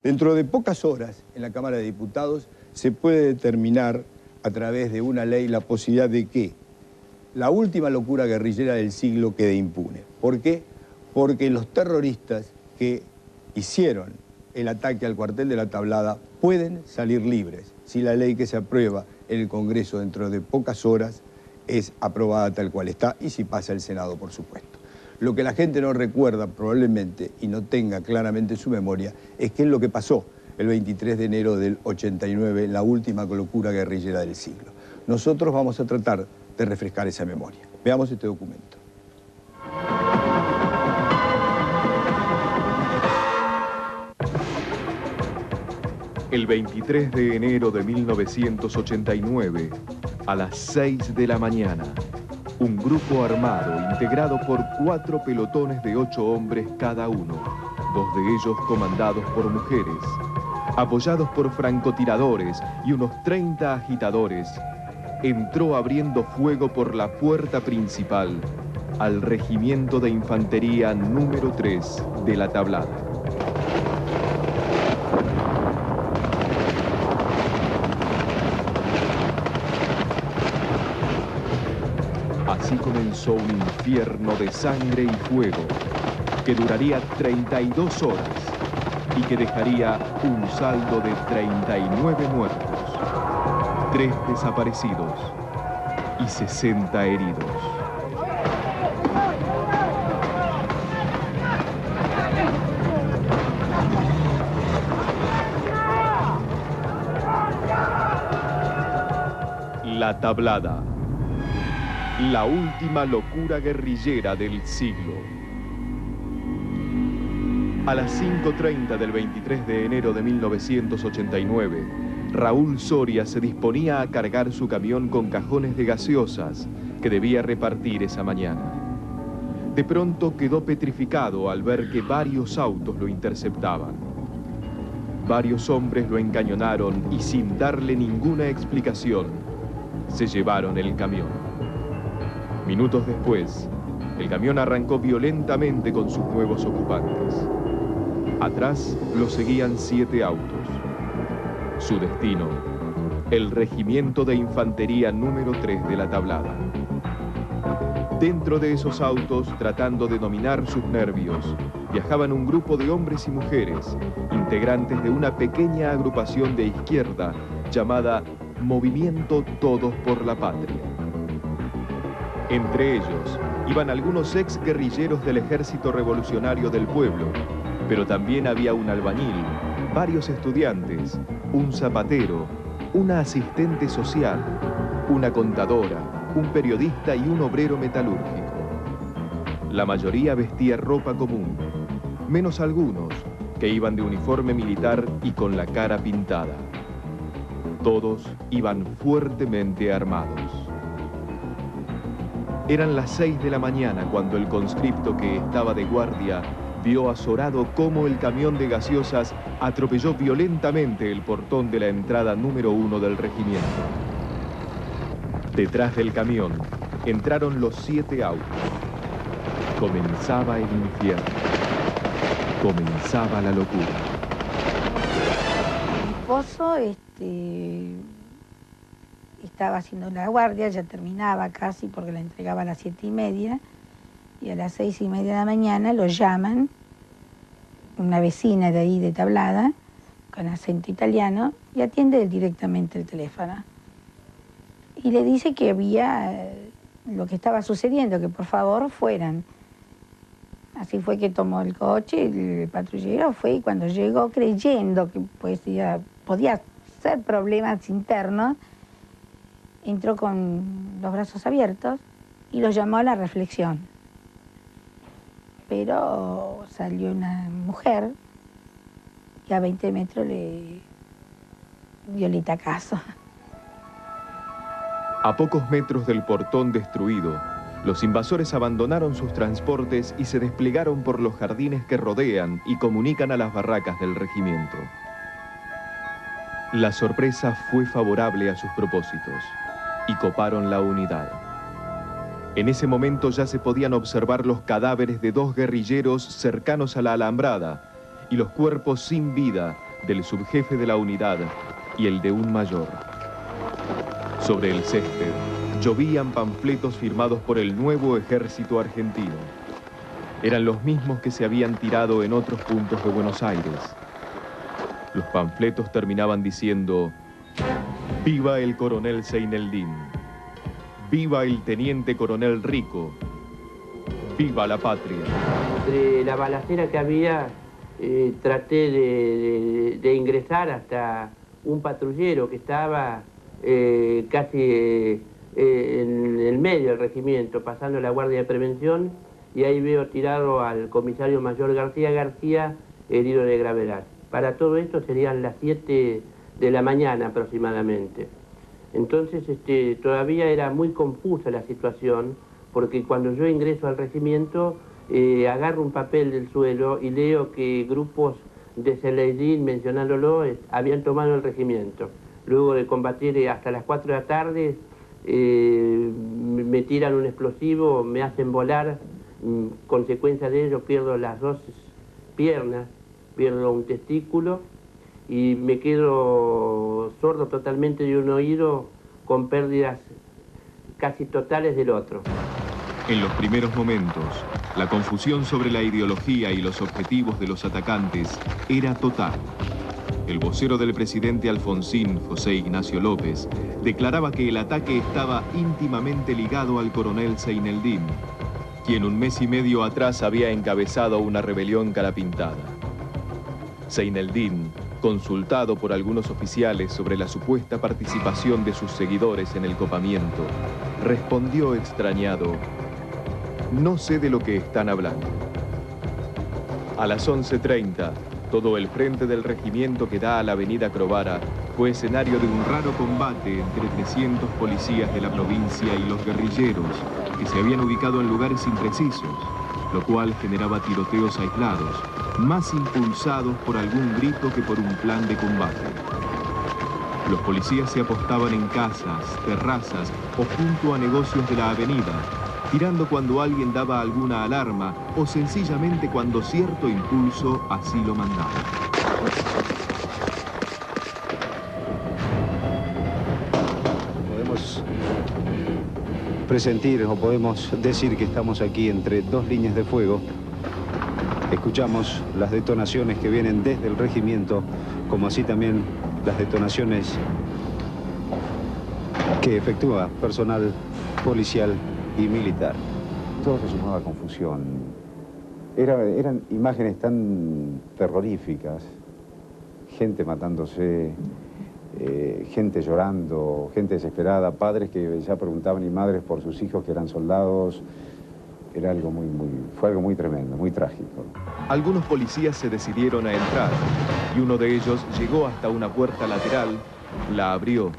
Dentro de pocas horas, en la Cámara de Diputados, se puede determinar a través de una ley la posibilidad de que la última locura guerrillera del siglo quede impune. ¿Por qué? Porque los terroristas que hicieron el ataque al cuartel de La Tablada pueden salir libres si la ley que se aprueba en el Congreso dentro de pocas horas es aprobada tal cual está y si pasa el Senado, por supuesto. Lo que la gente no recuerda probablemente y no tenga claramente en su memoria es qué es lo que pasó el 23 de enero del 89, la última locura guerrillera del siglo. Nosotros vamos a tratar de refrescar esa memoria. Veamos este documento. El 23 de enero de 1989, a las 6 de la mañana, un grupo armado integrado por 4 pelotones de 8 hombres cada uno, 2 de ellos comandados por mujeres, apoyados por francotiradores y unos 30 agitadores, entró abriendo fuego por la puerta principal al Regimiento de Infantería número 3 de La Tablada. Así comenzó un infierno de sangre y fuego que duraría 32 horas y que dejaría un saldo de 39 muertos, 3 desaparecidos y 60 heridos. La Tablada. La última locura guerrillera del siglo. A las 5:30 del 23 de enero de 1989, Raúl Soria se disponía a cargar su camión con cajones de gaseosas que debía repartir esa mañana. De pronto quedó petrificado al ver que varios autos lo interceptaban. Varios hombres lo encañonaron y sin darle ninguna explicación, se llevaron el camión. Minutos después, el camión arrancó violentamente con sus nuevos ocupantes. Atrás lo seguían 7 autos. Su destino, el Regimiento de Infantería número 3 de La Tablada. Dentro de esos autos, tratando de dominar sus nervios, viajaban un grupo de hombres y mujeres, integrantes de una pequeña agrupación de izquierda llamada Movimiento Todos por la Patria. Entre ellos iban algunos ex guerrilleros del Ejército Revolucionario del Pueblo, pero también había un albañil, varios estudiantes, un zapatero, una asistente social, una contadora, un periodista y un obrero metalúrgico. La mayoría vestía ropa común, menos algunos que iban de uniforme militar y con la cara pintada. Todos iban fuertemente armados. Eran las 6 de la mañana cuando el conscripto que estaba de guardia vio azorado cómo el camión de gaseosas atropelló violentamente el portón de la entrada número 1 del regimiento. Detrás del camión entraron los 7 autos. Comenzaba el infierno. Comenzaba la locura. Mi esposo estaba haciendo la guardia, ya terminaba casi porque la entregaba a las 7:30 y a las 6:30 de la mañana lo llaman, una vecina de ahí de Tablada, con acento italiano, y atiende él directamente el teléfono. Y le dice que había lo que estaba sucediendo, que por favor fueran. Así fue que tomó el coche, el patrullero fue y cuando llegó creyendo que pues, podía ser problemas internos, entró con los brazos abiertos y los llamó a la reflexión. Pero salió una mujer y a 20 metros le dio el itacazo. A pocos metros del portón destruido, los invasores abandonaron sus transportes y se desplegaron por los jardines que rodean y comunican a las barracas del regimiento. La sorpresa fue favorable a sus propósitos y coparon la unidad. En ese momento ya se podían observar los cadáveres de 2 guerrilleros cercanos a la alambrada y los cuerpos sin vida del subjefe de la unidad y el de un mayor. Sobre el césped llovían panfletos firmados por el nuevo ejército argentino. Eran los mismos que se habían tirado en otros puntos de Buenos Aires. Los panfletos terminaban diciendo: ¡Viva el coronel Seineldin! ¡Viva el teniente coronel Rico! ¡Viva la patria! Entre la balacera que había, traté de ingresar hasta un patrullero que estaba casi en el medio del regimiento, pasando la guardia de prevención, y ahí veo tirado al comisario mayor García, herido de gravedad. Para todo esto serían las 7 de la mañana aproximadamente. Entonces todavía era muy confusa la situación, porque cuando yo ingreso al regimiento agarro un papel del suelo y leo que grupos de Seineldin, mencionándolo, habían tomado el regimiento. Luego de combatir hasta las 4 de la tarde, me tiran un explosivo, me hacen volar. Consecuencia de ello pierdo las 2 piernas, pierdo un testículo y me quedo sordo totalmente de un oído, con pérdidas casi totales del otro. En los primeros momentos, la confusión sobre la ideología y los objetivos de los atacantes era total. El vocero del presidente Alfonsín, José Ignacio López, declaraba que el ataque estaba íntimamente ligado al coronel Seineldin, quien 1 mes y medio atrás había encabezado una rebelión carapintada. Seineldin, consultado por algunos oficiales sobre la supuesta participación de sus seguidores en el copamiento, respondió extrañado: no sé de lo que están hablando. A las 11:30, todo el frente del regimiento que da a la avenida Crovara fue escenario de un raro combate entre 300 policías de la provincia y los guerrilleros, que se habían ubicado en lugares imprecisos, lo cual generaba tiroteos aislados, más impulsados por algún grito que por un plan de combate. Los policías se apostaban en casas, terrazas o junto a negocios de la avenida, tirando cuando alguien daba alguna alarma o sencillamente cuando cierto impulso así lo mandaba. Podemos presentir o podemos decir que estamos aquí entre 2 líneas de fuego. Escuchamos las detonaciones que vienen desde el regimiento, como así también las detonaciones que efectúa personal policial y militar. Todo se sumaba a confusión. Eran imágenes tan terroríficas, gente matándose, gente llorando, gente desesperada, padres que ya preguntaban y madres por sus hijos que eran soldados. Era algo fue algo muy tremendo, muy trágico. Algunos policías se decidieron a entrar y uno de ellos llegó hasta una puerta lateral, la abrió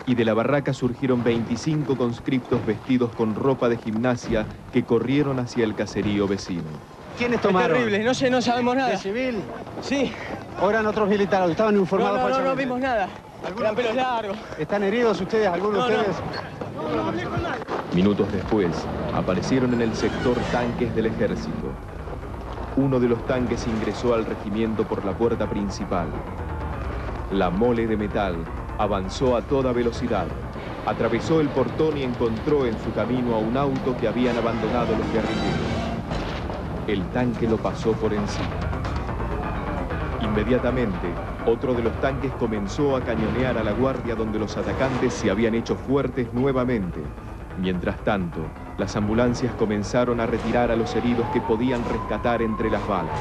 y de la barraca surgieron 25 conscriptos vestidos con ropa de gimnasia que corrieron hacia el caserío vecino. ¿Quiénes tomaron? Es terrible, no sabemos nada. ¿De civil? Sí. ¿O eran otros militares? ¿Estaban informados falsamente? No vimos nada. Eran pelos largos. ¿Están heridos ustedes, algunos de ustedes? Minutos después, aparecieron en el sector tanques del ejército. Uno de los tanques ingresó al regimiento por la puerta principal. La mole de metal avanzó a toda velocidad, atravesó el portón y encontró en su camino a un auto que habían abandonado los guerrilleros. El tanque lo pasó por encima. Inmediatamente, otro de los tanques comenzó a cañonear a la guardia donde los atacantes se habían hecho fuertes nuevamente. Mientras tanto, las ambulancias comenzaron a retirar a los heridos que podían rescatar entre las balas.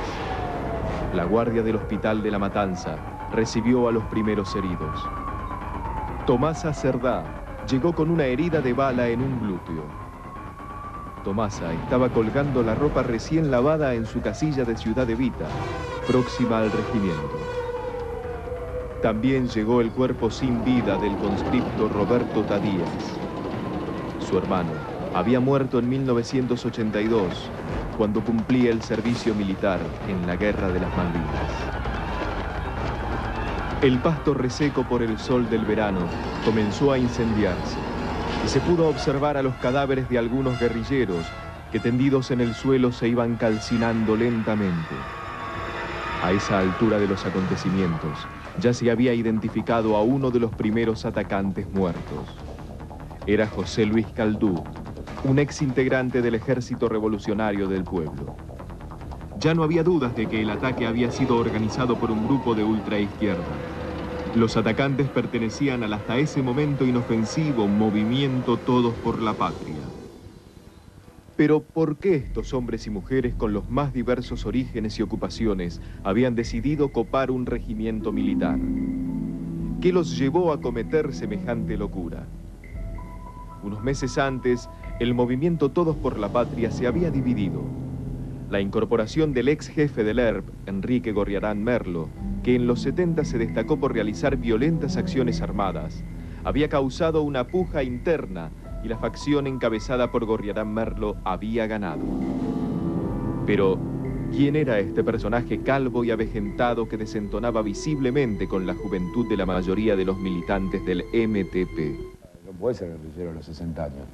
La guardia del hospital de La Matanza recibió a los primeros heridos. Tomasa Cerdá llegó con una herida de bala en un glúteo. Tomasa estaba colgando la ropa recién lavada en su casilla de Ciudad Evita, próxima al regimiento. También llegó el cuerpo sin vida del conscripto Roberto Tadías. Su hermano había muerto en 1982, cuando cumplía el servicio militar en la Guerra de las Malvinas. El pasto reseco por el sol del verano comenzó a incendiarse y se pudo observar a los cadáveres de algunos guerrilleros que tendidos en el suelo se iban calcinando lentamente. A esa altura de los acontecimientos, ya se había identificado a uno de los primeros atacantes muertos. Era José Luis Caldú, un ex integrante del Ejército Revolucionario del Pueblo. Ya no había dudas de que el ataque había sido organizado por un grupo de ultraizquierda. Los atacantes pertenecían al hasta ese momento inofensivo movimiento Todos por la Patria. Pero ¿por qué estos hombres y mujeres con los más diversos orígenes y ocupaciones habían decidido copar un regimiento militar? ¿Qué los llevó a cometer semejante locura? Unos meses antes, el movimiento Todos por la Patria se había dividido. La incorporación del ex jefe del ERP, Enrique Gorriarán Merlo, que en los 70 se destacó por realizar violentas acciones armadas, había causado una puja interna y la facción encabezada por Gorriarán Merlo había ganado. Pero, ¿quién era este personaje calvo y avejentado que desentonaba visiblemente con la juventud de la mayoría de los militantes del MTP? No puede ser guerrillero a los 60 años.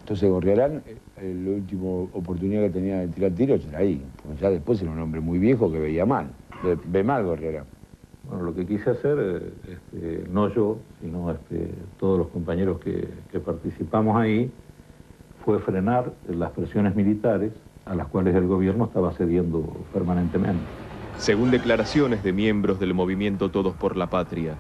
Entonces Gorriarán, la última oportunidad que tenía de tirar tiros era ahí. Porque ya después era un hombre muy viejo que veía mal. Ve mal Gorriarán. Bueno, lo que quise hacer, no yo, sino todos los compañeros que participamos ahí, fue frenar las presiones militares a las cuales el gobierno estaba cediendo permanentemente. Según declaraciones de miembros del movimiento Todos por la Patria,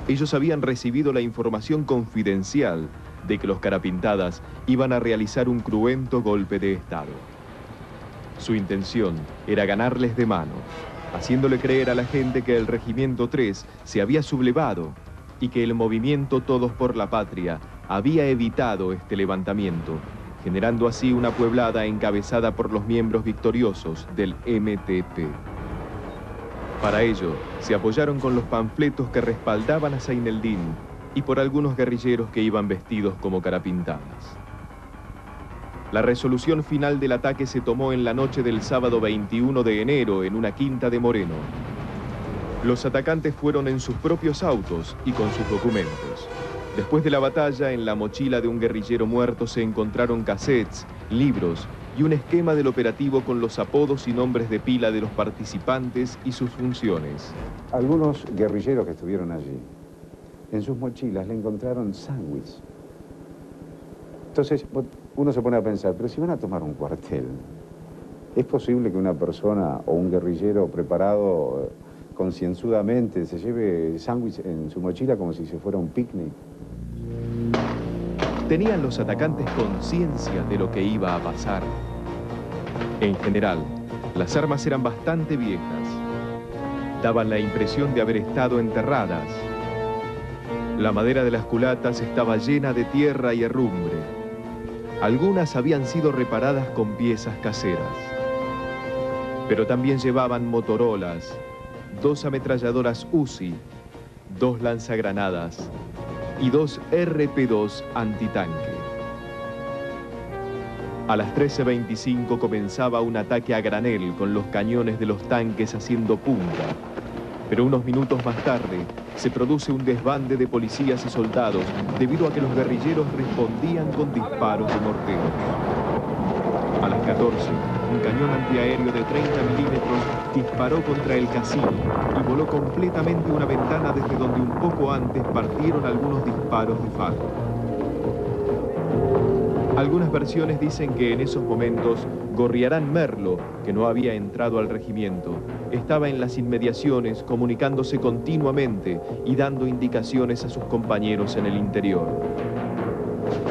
ellos habían recibido la información confidencial de que los Carapintadas iban a realizar un cruento golpe de Estado. Su intención era ganarles de mano, haciéndole creer a la gente que el Regimiento 3 se había sublevado y que el movimiento Todos por la Patria había evitado este levantamiento, generando así una pueblada encabezada por los miembros victoriosos del MTP. Para ello, se apoyaron con los panfletos que respaldaban a Zaineldín y por algunos guerrilleros que iban vestidos como carapintadas. La resolución final del ataque se tomó en la noche del sábado 21 de enero en una quinta de Moreno. Los atacantes fueron en sus propios autos y con sus documentos. Después de la batalla, en la mochila de un guerrillero muerto se encontraron cassettes, libros y un esquema del operativo con los apodos y nombres de pila de los participantes y sus funciones. Algunos guerrilleros que estuvieron allí, en sus mochilas le encontraron sándwich. Entonces uno se pone a pensar, pero si van a tomar un cuartel, ¿es posible que una persona o un guerrillero preparado concienzudamente se lleve sándwich en su mochila como si se fuera un picnic? ¿Tenían los atacantes conciencia de lo que iba a pasar? En general, las armas eran bastante viejas. Daban la impresión de haber estado enterradas. La madera de las culatas estaba llena de tierra y herrumbre. Algunas habían sido reparadas con piezas caseras. Pero también llevaban motorolas, 2 ametralladoras Uzi, 2 lanzagranadas y 2 RP2 antitanque. A las 13:25 comenzaba un ataque a granel con los cañones de los tanques haciendo punta. Pero unos minutos más tarde se produce un desbande de policías y soldados debido a que los guerrilleros respondían con disparos de mortero. A las 14, un cañón antiaéreo de 30 milímetros disparó contra el casino y voló completamente una ventana desde donde un poco antes partieron algunos disparos de fago. Algunas versiones dicen que en esos momentos Gorriarán Merlo, que no había entrado al regimiento, estaba en las inmediaciones comunicándose continuamente y dando indicaciones a sus compañeros en el interior.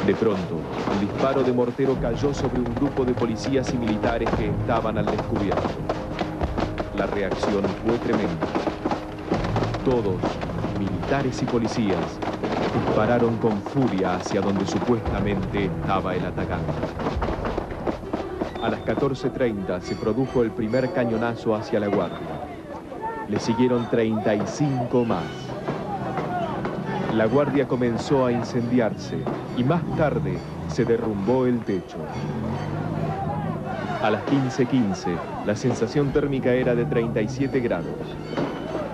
De pronto, un disparo de mortero cayó sobre un grupo de policías y militares que estaban al descubierto. La reacción fue tremenda. Todos, militares y policías, dispararon con furia hacia donde supuestamente estaba el atacante. A las 14:30 se produjo el primer cañonazo hacia la guardia. Le siguieron 35 más. La guardia comenzó a incendiarse y más tarde se derrumbó el techo. A las 15:15 la sensación térmica era de 37 grados.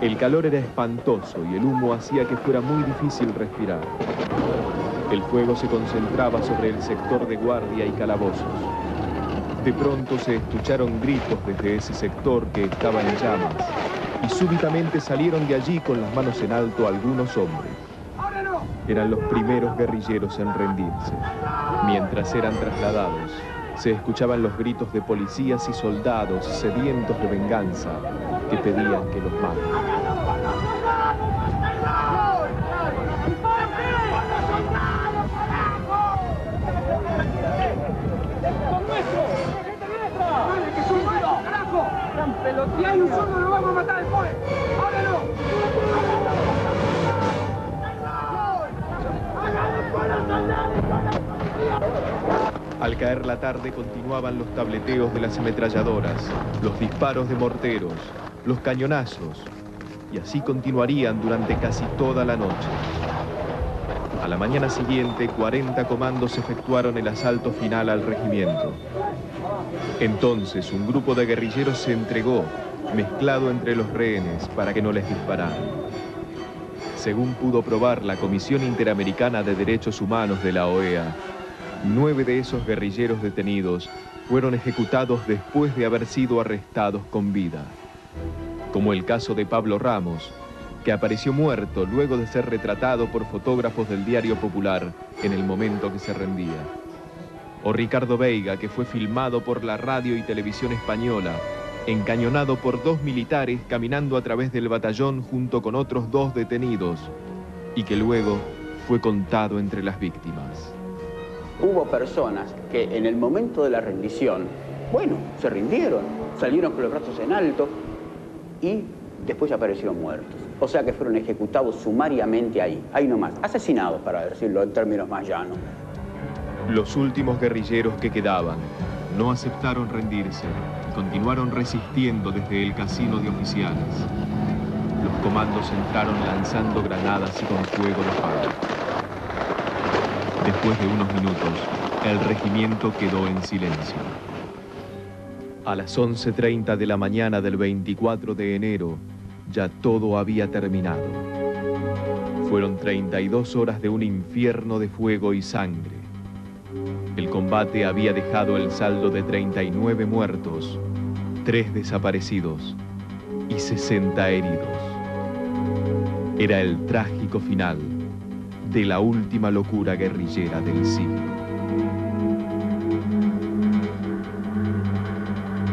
El calor era espantoso y el humo hacía que fuera muy difícil respirar. El fuego se concentraba sobre el sector de guardia y calabozos. De pronto se escucharon gritos desde ese sector que estaba en llamas y súbitamente salieron de allí con las manos en alto algunos hombres. Eran los primeros guerrilleros en rendirse. Mientras eran trasladados, se escuchaban los gritos de policías y soldados sedientos de venganza que pedían que los maten. Si hay un sordo, lo vamos a matar después. ¡Ábrelo! Al caer la tarde continuaban los tableteos de las ametralladoras, los disparos de morteros, los cañonazos, y así continuarían durante casi toda la noche. A la mañana siguiente, 40 comandos efectuaron el asalto final al regimiento. Entonces, un grupo de guerrilleros se entregó, mezclado entre los rehenes, para que no les dispararan. Según pudo probar la Comisión Interamericana de Derechos Humanos de la OEA, 9 de esos guerrilleros detenidos fueron ejecutados después de haber sido arrestados con vida. Como el caso de Pablo Ramos, que apareció muerto luego de ser retratado por fotógrafos del Diario Popular en el momento que se rendía. O Ricardo Veiga, que fue filmado por la radio y televisión española, encañonado por 2 militares caminando a través del batallón junto con otros 2 detenidos, y que luego fue contado entre las víctimas. Hubo personas que en el momento de la rendición, bueno, se rindieron, salieron con los brazos en alto y después aparecieron muertos. O sea que fueron ejecutados sumariamente ahí nomás, asesinados, para decirlo en términos más llanos. Los últimos guerrilleros que quedaban no aceptaron rendirse y continuaron resistiendo desde el casino de oficiales. Los comandos entraron lanzando granadas y con fuego de palo. Después de unos minutos, el regimiento quedó en silencio. A las 11:30 de la mañana del 24 de enero, ya todo había terminado. Fueron 32 horas de un infierno de fuego y sangre. El combate había dejado el saldo de 39 muertos, 3 desaparecidos y 60 heridos. Era el trágico final de la última locura guerrillera del siglo.